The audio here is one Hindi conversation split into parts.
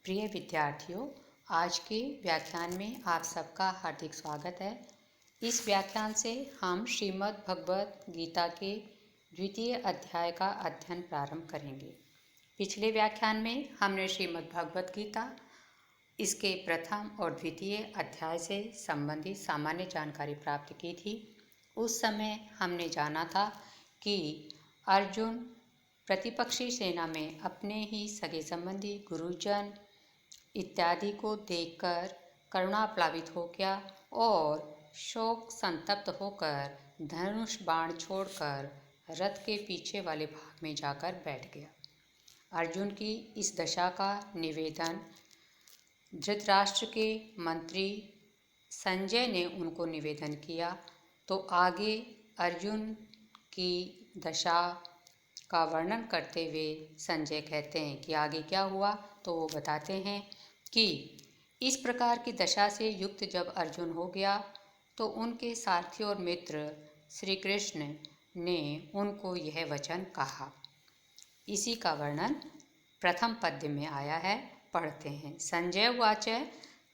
प्रिय विद्यार्थियों, आज के व्याख्यान में आप सबका हार्दिक स्वागत है। इस व्याख्यान से हम श्रीमद् भगवत गीता के द्वितीय अध्याय का अध्ययन प्रारंभ करेंगे। पिछले व्याख्यान में हमने श्रीमद् भगवत गीता इसके प्रथम और द्वितीय अध्याय से संबंधित सामान्य जानकारी प्राप्त की थी। उस समय हमने जाना था कि अर्जुन प्रतिपक्षी सेना में अपने ही सगे संबंधी गुरुजन इत्यादि को देखकर करुणाप्लावित हो गया और शोक संतप्त होकर धनुष बाण छोड़कर रथ के पीछे वाले भाग में जाकर बैठ गया। अर्जुन की इस दशा का निवेदन धृतराष्ट्र के मंत्री संजय ने उनको निवेदन किया। तो आगे अर्जुन की दशा का वर्णन करते हुए संजय कहते हैं कि आगे क्या हुआ। तो वो बताते हैं कि इस प्रकार की दशा से युक्त जब अर्जुन हो गया तो उनके सारथी और मित्र श्री कृष्ण ने उनको यह वचन कहा। इसी का वर्णन प्रथम पद्य में आया है, पढ़ते हैं। संजय उवाच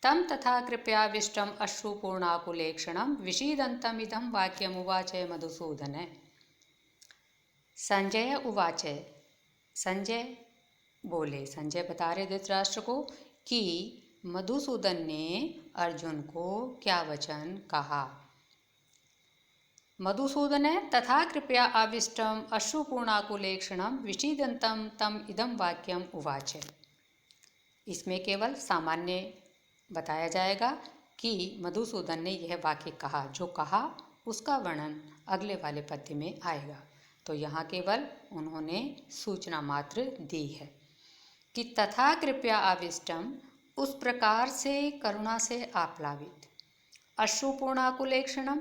तम तथा कृपयाविष्टम अश्रुपूर्णाकुलेक्षणं विषीदन्तमिदं वाक्यमुवाच मधुसूदन। संजय उवाच, संजय बोले, संजय बता रहे धृतराष्ट्र को कि मधुसूदन ने अर्जुन को क्या वचन कहा। मधुसूदन तथा कृपया आविष्टम अश्रुपूर्णाकुलेक्षणं विषीदन्तं तम इदं वाक्यम उवाच। इसमें केवल सामान्य बताया जाएगा कि मधुसूदन ने यह वाक्य कहा। जो कहा उसका वर्णन अगले वाले पद्य में आएगा। तो यहाँ केवल उन्होंने सूचना मात्र दी है कि तथा कृपया आविष्टम, उस प्रकार से करुणा से आप्लावित, अश्रुपूर्णाकुलेक्षणम,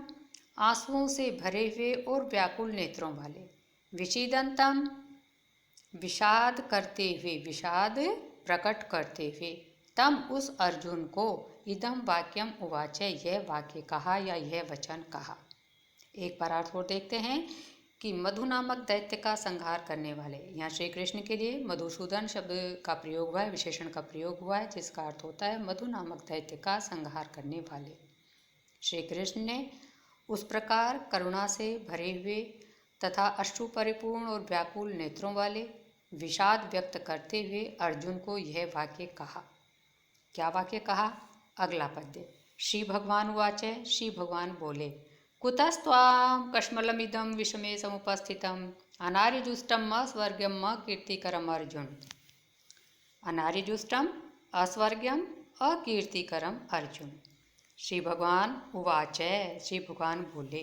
आंसुओं से भरे हुए और व्याकुल नेत्रों वाले, विषीदंतम, विषाद करते हुए, विषाद प्रकट करते हुए, तम उस अर्जुन को इदम वाक्यम उवाच, यह वाक्य कहा या यह वचन कहा। एक बार अर्थ और देखते हैं कि मधु नामक दैत्य का संहार करने वाले, यहाँ श्री कृष्ण के लिए मधुसूदन शब्द का प्रयोग हुआ है, विशेषण का प्रयोग हुआ है, जिसका अर्थ होता है मधु नामक दैत्य का संहार करने वाले। श्री कृष्ण ने उस प्रकार करुणा से भरे हुए तथा अश्रु परिपूर्ण और व्याकुल नेत्रों वाले, विषाद व्यक्त करते हुए अर्जुन को यह वाक्य कहा। क्या वाक्य कहा? अगला पद्य। श्री भगवान उवाच, श्री भगवान बोले, कुतस्त्वां कश्मलमिदं विषमे समुपस्थितम् अनार्यजुष्टम् अस्वर्ग्यम् अकीर्तिकरम् अर्जुन। अनार्यजुष्टम् अस्वर्ग्यम् अकीर्तिकरम् अर्जुन। श्री भगवान उवाच, श्री भगवान बोले,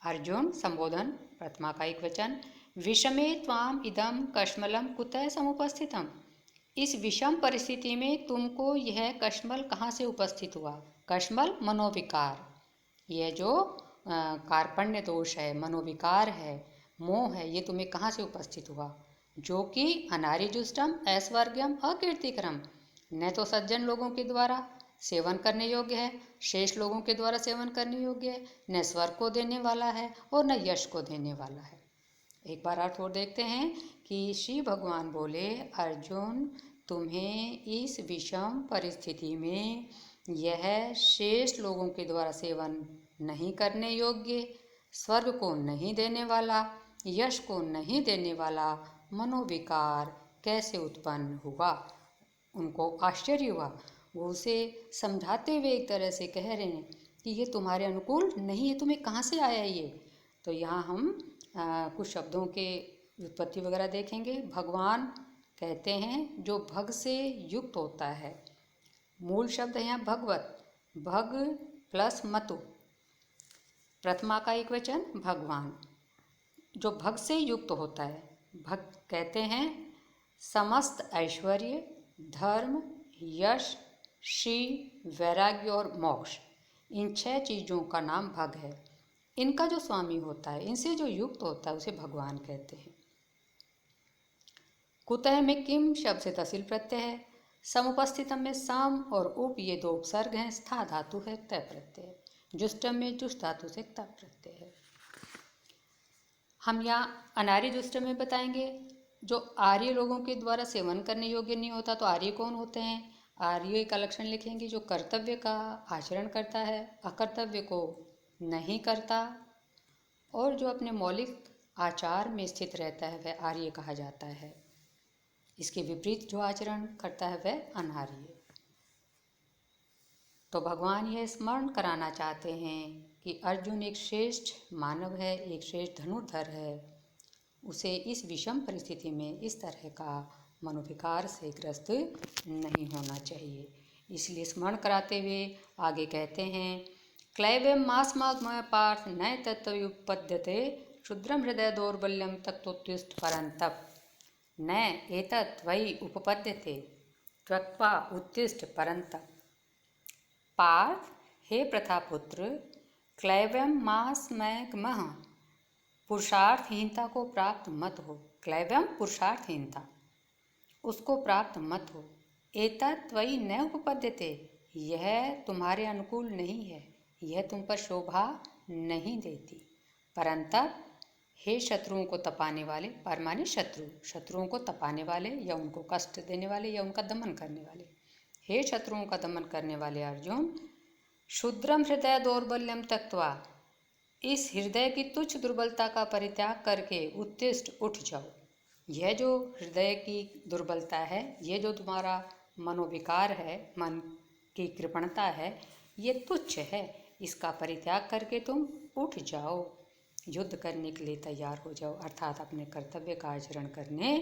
अर्जुन संबोधन प्रथमा का एक वचन, विषमे त्वाम इदम कश्मलम कुतः समुपस्थितम, इस विषम परिस्थिति में तुमको यह कश्मल कहाँ से उपस्थित हुआ। कश्मल मनोविकार, यह जो कार्पण्य दोष है, मनोविकार है, मोह है, ये तुम्हें कहाँ से उपस्थित हुआ। जो कि अनार्यजुष्टम ऐश्वर्यम अकीर्तिकरम, न तो सज्जन लोगों के द्वारा सेवन करने योग्य है, शेष लोगों के द्वारा सेवन करने योग्य है, न स्वर्ग को देने वाला है और न यश को देने वाला है। एक बार अर्थ और देखते हैं कि श्री भगवान बोले, अर्जुन तुम्हें इस विषम परिस्थिति में यह शेष लोगों के द्वारा सेवन नहीं करने योग्य, स्वर्ग को नहीं देने वाला, यश को नहीं देने वाला मनोविकार कैसे उत्पन्न हुआ। उनको आश्चर्य हुआ। वो उसे समझाते हुए एक तरह से कह रहे हैं कि ये तुम्हारे अनुकूल नहीं है, तुम्हें कहाँ से आया ये। तो यहाँ हम कुछ शब्दों के व्युत्पत्ति वगैरह देखेंगे। भगवान कहते हैं जो भग से युक्त होता है। मूल शब्द है यहाँ भगवत, भग प्लस मतु, प्रथमा का एक वचन भगवान, जो भग से युक्त होता है। भग कहते हैं समस्त ऐश्वर्य, धर्म, यश, श्री, वैराग्य और मोक्ष, इन 6 चीज़ों का नाम भग है। इनका जो स्वामी होता है, इनसे जो युक्त होता है, उसे भगवान कहते हैं। कुतः में किम शब्द से तहसील प्रत्यय है। समुपस्थितम में सम और उप ये 2 उपसर्ग हैं। स्था धातु है, तय प्रत्यय। जुष्टम में जुष्ट धातु से तय प्रत्यय है। हम यहाँ अनार्यजुष्टम में बताएंगे जो आर्य लोगों के द्वारा सेवन करने योग्य नहीं होता, तो आर्य कौन होते हैं? आर्य का लक्षण लिखेंगे, जो कर्तव्य का आचरण करता है, अकर्तव्य को नहीं करता, और जो अपने मौलिक आचार में स्थित रहता है, वह आर्य कहा जाता है। इसके विपरीत जो आचरण करता है वह अनार्य। तो भगवान यह स्मरण कराना चाहते हैं कि अर्जुन एक श्रेष्ठ मानव है, एक श्रेष्ठ धनुर्धर है। उसे इस विषम परिस्थिति में इस तरह का मनोविकार से ग्रस्त नहीं होना चाहिए। इसलिए स्मरण कराते हुए आगे कहते हैं, क्लैवं मास्मग्मः पार्थ न तत्त्वयुपपद्यते क्षुद्रं हृदय दौर्बल्यं तत्त्वोत्तिष्ठ परन्तप न एतत् त्वयि उपपद्यते त्यक्त्वा उत्तिष्ठ परन्तप। पार्थ, हे प्रथापुत्र, क्लैवं मास्मग्मः पुरुषार्थहीनता को प्राप्त मत हो। क्लैवं पुरुषार्थहीनता, उसको प्राप्त मत हो। एतत् त्वयि न उपपद्यते, यह तुम्हारे अनुकूल नहीं है, यह तुम पर शोभा नहीं देती। परंतप, हे शत्रुओं को तपाने वाले, पर माने शत्रु, शत्रुओं को तपाने वाले या उनको कष्ट देने वाले या उनका दमन करने वाले, हे शत्रुओं का दमन करने वाले अर्जुन, क्षुद्रम हृदय दौर्बल्यम त्यक्त्वा, इस हृदय की तुच्छ दुर्बलता का परित्याग करके उत्तिष्ठ, उठ जाओ। यह जो हृदय की दुर्बलता है, ये जो तुम्हारा मनोविकार है, मन की कृपणता है, ये तुच्छ है। इसका परित्याग करके तुम उठ जाओ, युद्ध करने के लिए तैयार हो जाओ, अर्थात अपने कर्तव्य का आचरण करने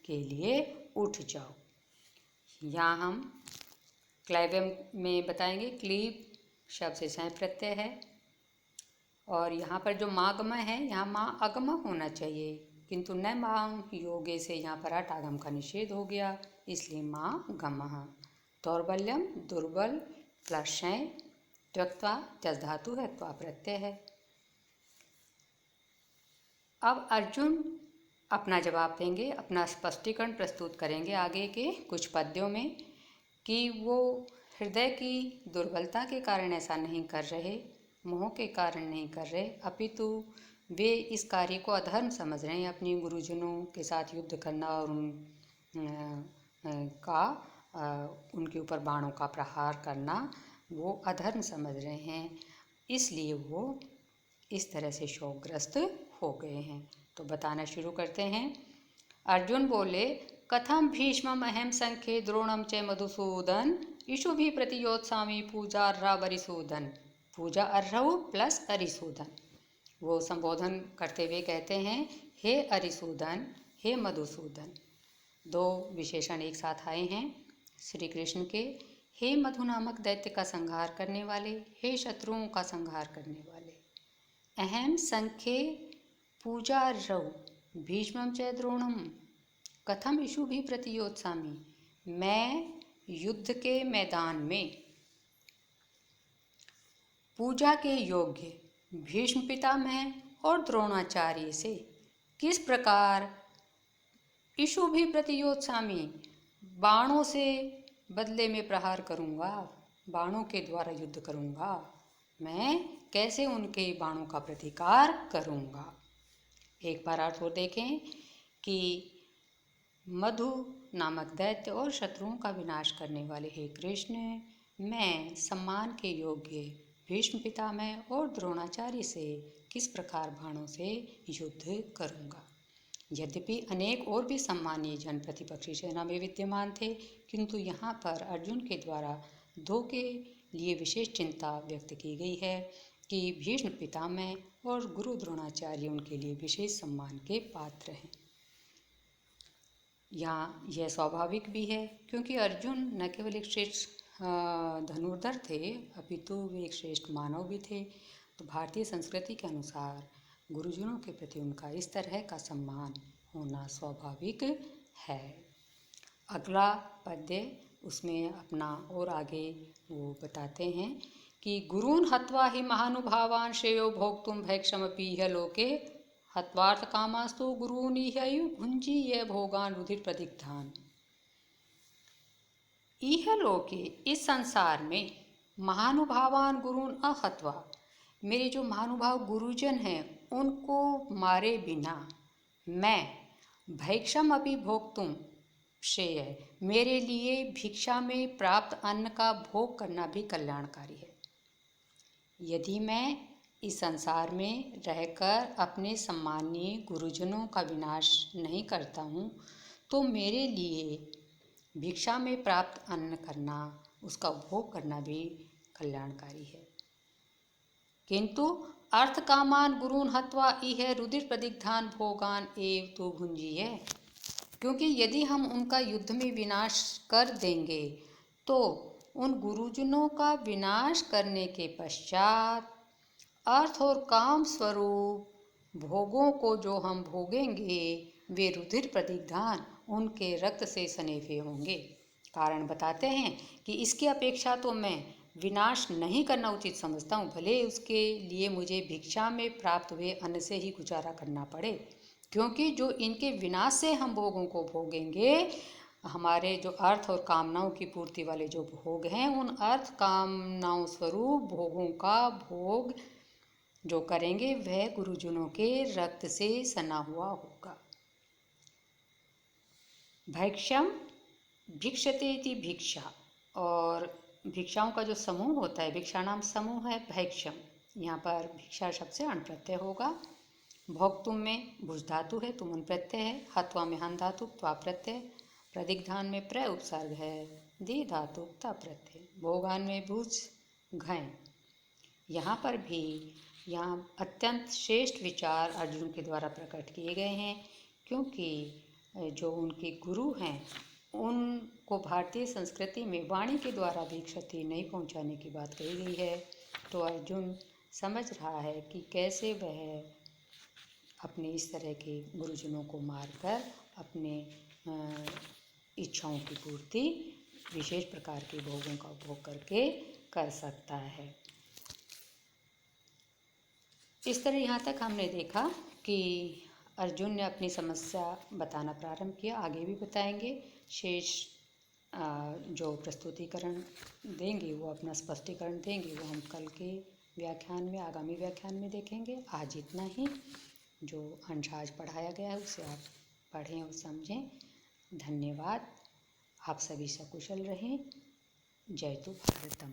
के लिए उठ जाओ। यहाँ हम क्लैवम में बताएंगे, क्लीब शब्द से सह प्रत्यय है, और यहाँ पर जो मागम है, यहाँ माँ अगम होना चाहिए, किंतु न माँ योगे से यहाँ पर अट आगम का निषेध हो गया, इसलिए माँ गम। दौर्बल्यम दुर्बल प्लस शय, त्यक्त्वा त्यज धातु है, त्वा प्रत्यय है। अब अर्जुन अपना जवाब देंगे, अपना स्पष्टीकरण प्रस्तुत करेंगे आगे के कुछ पद्यों में, कि वो हृदय की दुर्बलता के कारण ऐसा नहीं कर रहे, मोह के कारण नहीं कर रहे, अपितु वे इस कार्य को अधर्म समझ रहे हैं। अपने गुरुजनों के साथ युद्ध करना और उनके ऊपर बाणों का प्रहार करना वो अधर्म समझ रहे हैं, इसलिए वो इस तरह से शोकग्रस्त हो गए हैं। तो बताना शुरू करते हैं। अर्जुन बोले, कथम भीष्मम अहम संख्ये द्रोणम च मधुसूदन ईशु भी प्रतियोत्सामी पूजा अर्हा वरिसूदन। पूजा अर्हु प्लस अरिसूदन। वो संबोधन करते हुए कहते हैं, हे अरिसूदन, हे मधुसूदन। दो विशेषण एक साथ आए हैं श्री कृष्ण के। हे मधु नामक दैत्य का संहार करने वाले, हे शत्रुओं का संहार करने वाले। अहम संख्ये पूजा अर्हु भीष्मम च द्रोणम कथम इशु भी प्रतियोत्सामी। मैं युद्ध के मैदान में पूजा के योग्य भीष्म पितामह और द्रोणाचार्य से किस प्रकार इशु भी प्रतियोत्सामी, बाणों से बदले में प्रहार करूँगा, बाणों के द्वारा युद्ध करूँगा, मैं कैसे उनके बाणों का प्रतिकार करूँगा। एक बार अर्थ और देखें कि मधु नामक दैत्य और शत्रुओं का विनाश करने वाले हे कृष्ण, मैं सम्मान के योग्य भीष्म पितामह और द्रोणाचार्य से किस प्रकार बाणों से युद्ध करूँगा। यद्यपि अनेक और भी सम्मानीय जन प्रतिपक्षी सेना में विद्यमान थे, किंतु यहाँ पर अर्जुन के द्वारा दो के लिए विशेष चिंता व्यक्त की गई है कि भीष्म पितामह और गुरु द्रोणाचार्य उनके लिए विशेष सम्मान के पात्र हैं। यहाँ यह स्वाभाविक भी है, क्योंकि अर्जुन न केवल एक श्रेष्ठ धनुर्धर थे, अपितु वे एक श्रेष्ठ मानव भी थे। तो भारतीय संस्कृति के अनुसार गुरुजनों के प्रति उनका इस तरह का सम्मान होना स्वाभाविक है। अगला पद्य उसमें अपना और आगे वो बताते हैं कि गुरून् हत्वा हि महानुभावान् श्रेयो भोक्तुं भैक्षमपीह लोके हत्वार्थ कामास्तु गुरून् इह भुञ्जीय भोगान् रुधिर प्रदिग्धान्। इह लोके, इस संसार में, महानुभावान गुरून् अहत्वा, मेरे जो महानुभाव गुरुजन हैं उनको मारे बिना मैं भैक्षम अपि भोक्तुम श्रेय, मेरे लिए भिक्षा में प्राप्त अन्न का भोग करना भी कल्याणकारी है। यदि मैं इस संसार में रहकर अपने सम्मानीय गुरुजनों का विनाश नहीं करता हूँ, तो मेरे लिए भिक्षा में प्राप्त अन्न करना, उसका उपभोग करना भी कल्याणकारी है। किंतु अर्थ कामान गुरून् हत्वा इह रुधिर प्रदिग्धान भोगान एव तो भुंजीय, क्योंकि यदि हम उनका युद्ध में विनाश कर देंगे तो उन गुरुजनों का विनाश करने के पश्चात अर्थ और काम स्वरूप भोगों को जो हम भोगेंगे वे रुधिर प्रदिग्धान, उनके रक्त से सनेफे होंगे। कारण बताते हैं कि इसकी अपेक्षा तो मैं विनाश नहीं करना उचित समझता हूँ, भले उसके लिए मुझे भिक्षा में प्राप्त हुए अन्न से ही गुजारा करना पड़े, क्योंकि जो इनके विनाश से हम भोगों को भोगेंगे, हमारे जो अर्थ और कामनाओं की पूर्ति वाले जो भोग हैं, उन अर्थ कामनाओं स्वरूप भोगों का भोग जो करेंगे वह गुरुजनों के रक्त से सना हुआ होगा। भैक्षम भिक्षते इति भिक्षा, और भिक्षाओं का जो समूह होता है, भिक्षा नाम समूह है भैक्षम, यहाँ पर भिक्षा शब्द से अण प्रत्यय होगा। भोक्तुम में भुज धातु है, तुमन प्रत्यय है। हत्वा में हन धातु त्वा प्रत्यय। प्रदिग्धान में प्र उपसर्ग है, दी धातु ता प्रत्यय। भोगान में भुज घय। यहाँ पर भी यहाँ अत्यंत श्रेष्ठ विचार अर्जुन के द्वारा प्रकट किए गए हैं, क्योंकि जो उनके गुरु हैं उनको भारतीय संस्कृति में वाणी के द्वारा भी क्षति नहीं पहुंचाने की बात कही गई है। तो अर्जुन समझ रहा है कि कैसे वह अपने इस तरह के गुरुजनों को मारकर अपने इच्छाओं की पूर्ति विशेष प्रकार के भोगों का उपभोग करके कर सकता है। इस तरह यहाँ तक हमने देखा कि अर्जुन ने अपनी समस्या बताना प्रारंभ किया, आगे भी बताएंगे। शेष जो प्रस्तुतिकरण देंगे, वो अपना स्पष्टीकरण देंगे, वो हम कल के व्याख्यान में, आगामी व्याख्यान में देखेंगे। आज इतना ही, जो अंश आज पढ़ाया गया है उसे आप पढ़ें और समझें। धन्यवाद। आप सभी सकुशल रहें। जय तु भारतम।